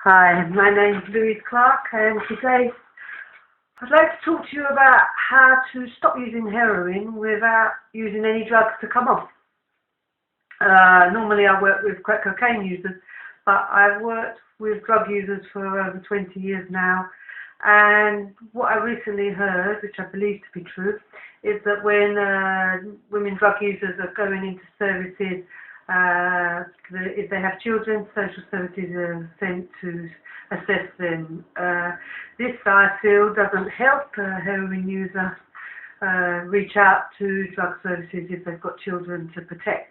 Hi, my name's Louise Clarke, and today I'd like to talk to you about how to stop using heroin without using any drugs to come off. Normally I work with crack cocaine users, but I've worked with drug users for over 20 years now, and what I recently heard, which I believe to be true, is that when women drug users are going into services, if they have children, social services are sent to assess them. This, I feel, doesn't help a heroin user reach out to drug services if they've got children to protect,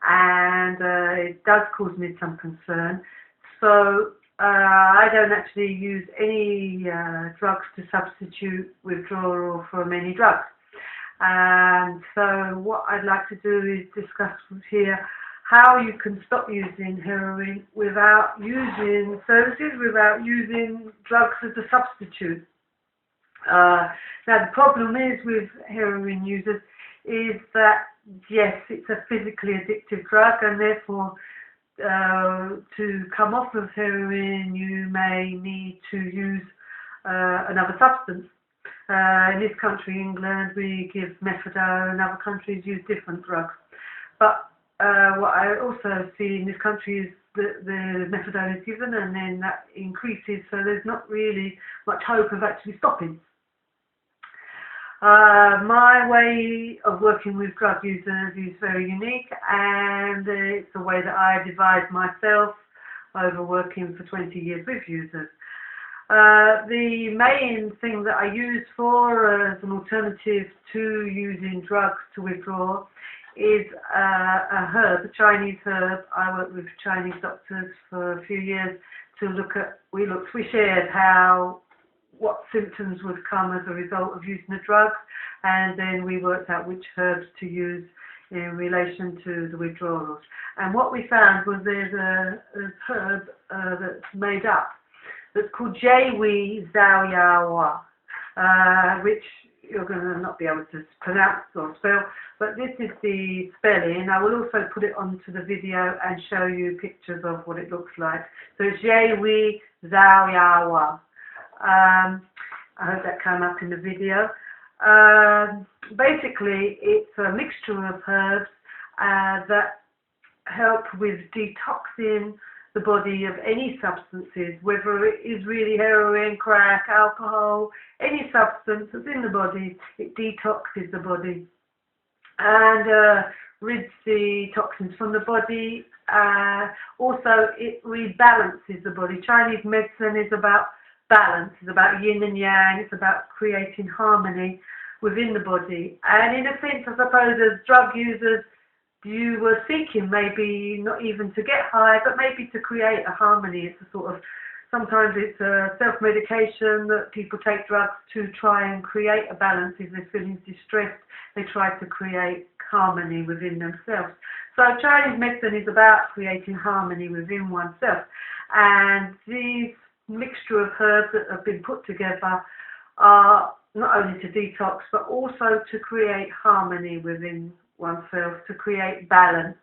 and it does cause me some concern. So I don't actually use any drugs to substitute withdrawal from any drugs. And so what I'd like to do is discuss here how you can stop using heroin without using services, without using drugs as a substitute. Now the problem is with heroin users is that, yes, it's a physically addictive drug, and therefore to come off of heroin you may need to use another substance. In this country, England, we give methadone, and other countries use different drugs. But what I also see in this country is that the methadone is given and then that increases, so there's not really much hope of actually stopping. My way of working with drug users is very unique, and it's the way that I devised myself over working for 20 years with users. The main thing that I use for as an alternative to using drugs to withdraw is a herb, a Chinese herb. I worked with Chinese doctors for a few years to look at, we shared what symptoms would come as a result of using the drug, and then we worked out which herbs to use in relation to the withdrawals. And what we found was there's a herb that's made up that's called Xiao, which you're going to not be able to pronounce or spell, but this is the spelling. I will also put it onto the video and show you pictures of what it looks like. So it's Xiao. I hope that came up in the video. Basically, it's a mixture of herbs that help with detoxing the body of any substances, whether it is really heroin, crack, alcohol, any substance that's in the body. It detoxes the body and rids the toxins from the body. Also, it rebalances the body. Chinese medicine is about balance, it's about yin and yang, it's about creating harmony within the body. And in a sense, I suppose, as drug users, you were seeking maybe not even to get high, but maybe to create a harmony. It's a sort of, sometimes it's a self-medication that people take drugs to try and create a balance. If they're feeling distressed, they try to create harmony within themselves. So Chinese medicine is about creating harmony within oneself. And these mixture of herbs that have been put together are not only to detox, but also to create harmony within oneself, to create balance,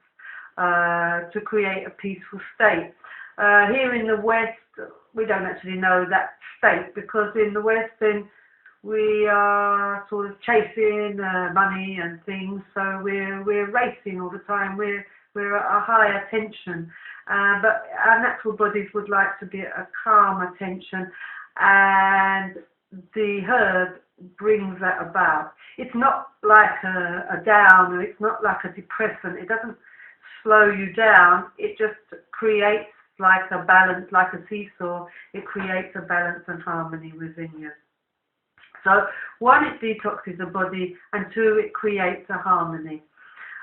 to create a peaceful state. Here in the West, we don't actually know that state, because in the West then we are sort of chasing money and things, so we're racing all the time. We're at a higher tension, but our natural bodies would like to be at a calmer tension, and the herb brings that about. It's not like a downer, it's not like a depressant, it doesn't slow you down, it just creates like a balance, like a seesaw. It creates a balance and harmony within you. So one, it detoxes the body, and two, it creates a harmony.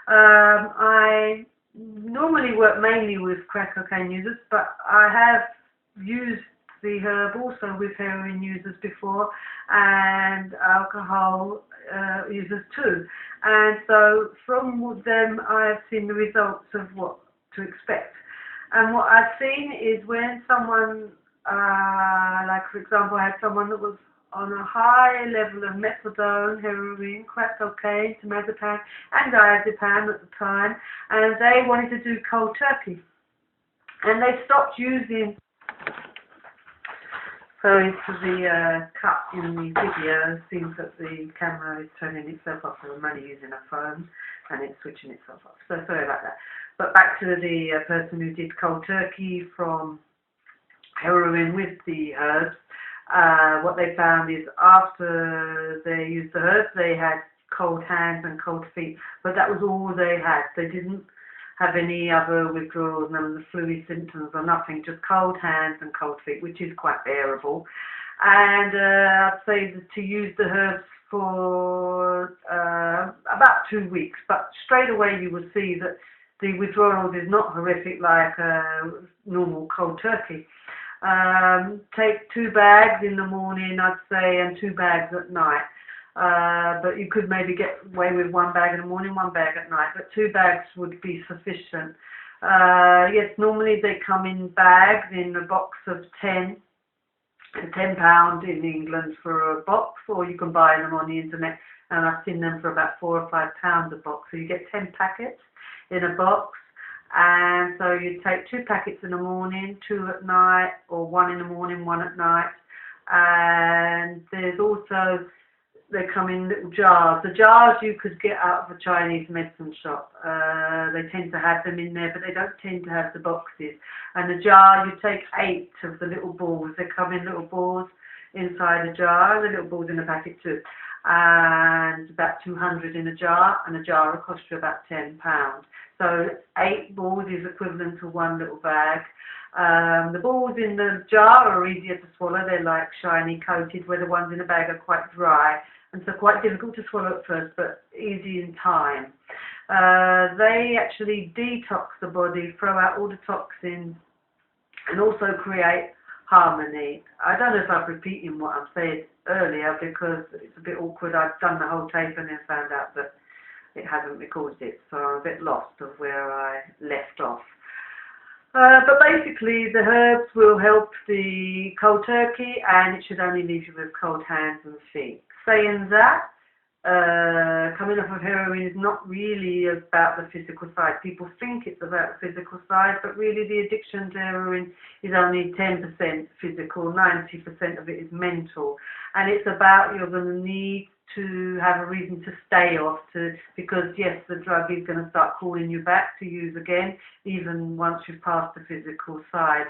I normally work mainly with crack cocaine users, but I have used the herb also with heroin users before, and alcohol users too. And so from them I've seen the results of what to expect. And what I've seen is when someone, like for example, I had someone that was on a high level of methadone, heroin, crack cocaine, temazepam and diazepam at the time, and they wanted to do cold turkey. And they stopped using Sorry for the cut in the video. It seems that the camera is turning itself off, so I'm only using a phone and it's switching itself off. So sorry about that. But back to the person who did cold turkey from heroin with the herbs. What they found is after they used the herbs, they had cold hands and cold feet, but that was all they had. They didn't have any other withdrawals, none of the flu symptoms or nothing, just cold hands and cold feet, which is quite bearable. And I'd say to use the herbs for about 2 weeks, but straight away you will see that the withdrawals is not horrific like normal cold turkey. Take 2 bags in the morning, I'd say, and 2 bags at night. But you could maybe get away with 1 bag in the morning, 1 bag at night, but 2 bags would be sufficient. Yes, normally they come in bags in a box of 10, and £10 in England for a box, or you can buy them on the internet, and I've seen them for about £4 or £5 a box. So you get 10 packets in a box, and so you take 2 packets in the morning, 2 at night, or 1 in the morning, 1 at night. And there's also, they come in little jars. The jars you could get out of a Chinese medicine shop. They tend to have them in there, but they don't tend to have the boxes. And the jar, you take 8 of the little balls. They come in little balls inside a jar. The little balls in a packet too. And about 200 in a jar, and a jar will cost you about £10. So 8 balls is equivalent to 1 little bag. The balls in the jar are easier to swallow. They're like shiny coated, where the ones in the bag are quite dry, and so quite difficult to swallow at first, but easy in time. They actually detox the body, throw out all the toxins, and also create harmony. I don't know if I'm repeating what I've said earlier because it's a bit awkward. I've done the whole tape and then found out that it hasn't recorded it, so I'm a bit lost of where I left off. But basically the herbs will help the cold turkey, and it should only leave you with cold hands and feet. Saying that, coming off of heroin is not really about the physical side. People think it's about the physical side, but really the addiction to heroin is only 10% physical, 90% of it is mental. And it's about you're going to need to have a reason to stay off, because yes, the drug is going to start calling you back to use again, even once you've passed the physical side.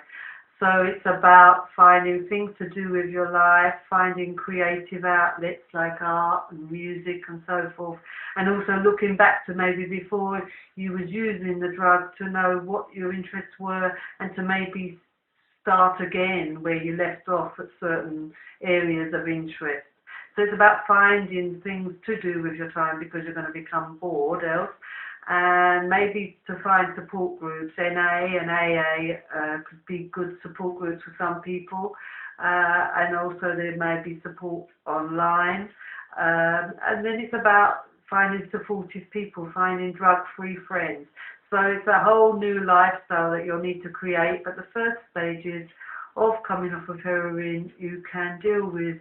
So it's about finding things to do with your life, finding creative outlets like art and music and so forth, and also looking back to maybe before you was using the drug to know what your interests were, and to maybe start again where you left off at certain areas of interest. So it's about finding things to do with your time, because you're going to become bored else. And maybe to find support groups. NA and AA could be good support groups for some people. And also there may be support online. And then it's about finding supportive people, finding drug-free friends. So it's a whole new lifestyle that you'll need to create. But the first stages of coming off of heroin, you can deal with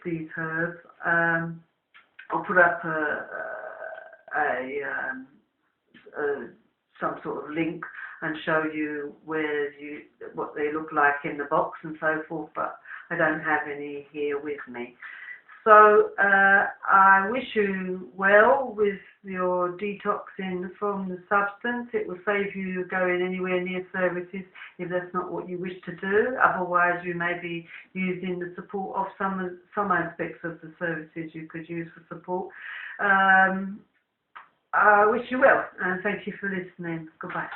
these herbs. I'll put up some sort of link and show you what they look like in the box and so forth, but I don't have any here with me. So I wish you well with your detoxing from the substance. It will save you going anywhere near services if that's not what you wish to do. Otherwise, you may be using the support of some aspects of the services you could use for support. I wish you well, and thank you for listening. Goodbye.